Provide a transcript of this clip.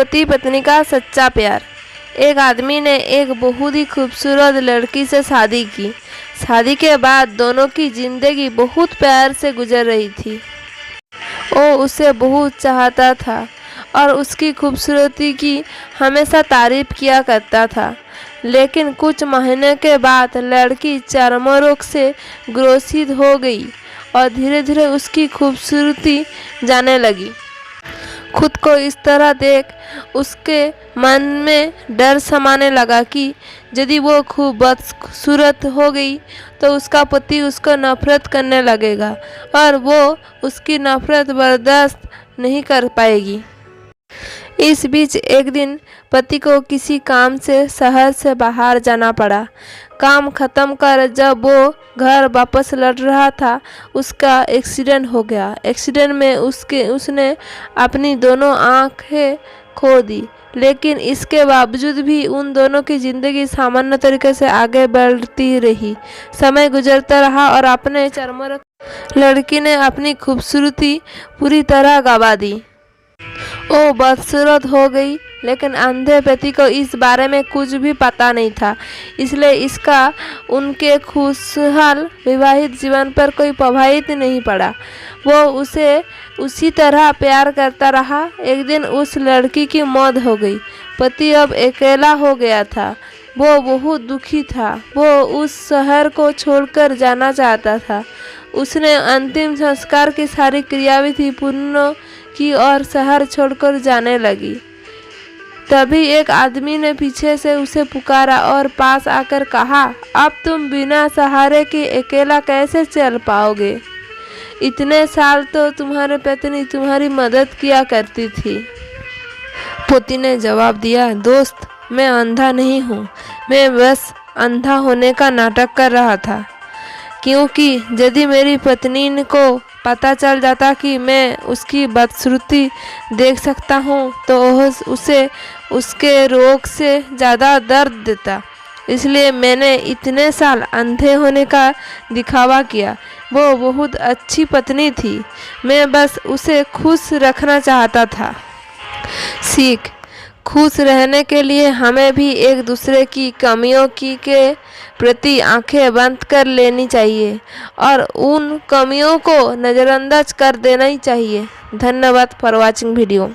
पति पत्नी का सच्चा प्यार। एक आदमी ने एक बहुत ही खूबसूरत लड़की से शादी की। शादी के बाद दोनों की जिंदगी बहुत प्यार से गुजर रही थी। वो उसे बहुत चाहता था और उसकी खूबसूरती की हमेशा तारीफ किया करता था। लेकिन कुछ महीने के बाद लड़की चर्म रोग से ग्रसित हो गई और धीरे धीरे उसकी खूबसूरती जाने लगी। खुद को इस तरह देख उसके मन में डर समाने लगा कि यदि वो खूब बदसूरत हो गई तो उसका पति उसको नफरत करने लगेगा और वो उसकी नफरत बर्दाश्त नहीं कर पाएगी। इस बीच एक दिन पति को किसी काम से शहर से बाहर जाना पड़ा। काम खत्म कर जब वो घर वापस लौट रहा था, उसका एक्सीडेंट हो गया। एक्सीडेंट में उसने अपनी दोनों आंखें खो दी, लेकिन इसके बावजूद भी उन दोनों की जिंदगी सामान्य तरीके से आगे बढ़ती रही। समय गुजरता रहा और अपने चर्मरोग लड़की ने अपनी खूबसूरती पूरी तरह गंवा दी। वो बदसूरत हो गई, लेकिन अंधे पति को इस बारे में कुछ भी पता नहीं था, इसलिए इसका उनके खुशहाल विवाहित जीवन पर कोई प्रभावित नहीं पड़ा। वो उसे उसी तरह प्यार करता रहा। एक दिन उस लड़की की मौत हो गई। पति अब अकेला हो गया था। वो बहुत दुखी था। वो उस शहर को छोड़कर जाना चाहता था। उसने अंतिम संस्कार की सारी क्रियाविधि पूर्ण की और शहर छोड़कर जाने लगी। तभी एक आदमी ने पीछे से उसे पुकारा और पास आकर कहा, अब तुम बिना सहारे के अकेला कैसे चल पाओगे? इतने साल तो तुम्हारे पत्नी तुम्हारी मदद किया करती थी। पति ने जवाब दिया, दोस्त, मैं अंधा नहीं हूँ, मैं बस अंधा होने का नाटक कर रहा था, क्योंकि यदि मेरी पत्नी को पता चल जाता कि मैं उसकी बदसूरती देख सकता हूँ तो उसे उसके रोग से ज़्यादा दर्द देता। इसलिए मैंने इतने साल अंधे होने का दिखावा किया। वो बहुत अच्छी पत्नी थी, मैं बस उसे खुश रखना चाहता था। सीख: खुश रहने के लिए हमें भी एक दूसरे की कमियों के प्रति आंखें बंद कर लेनी चाहिए और उन कमियों को नज़रअंदाज कर देना ही चाहिए। धन्यवाद फॉर वॉचिंग वीडियो।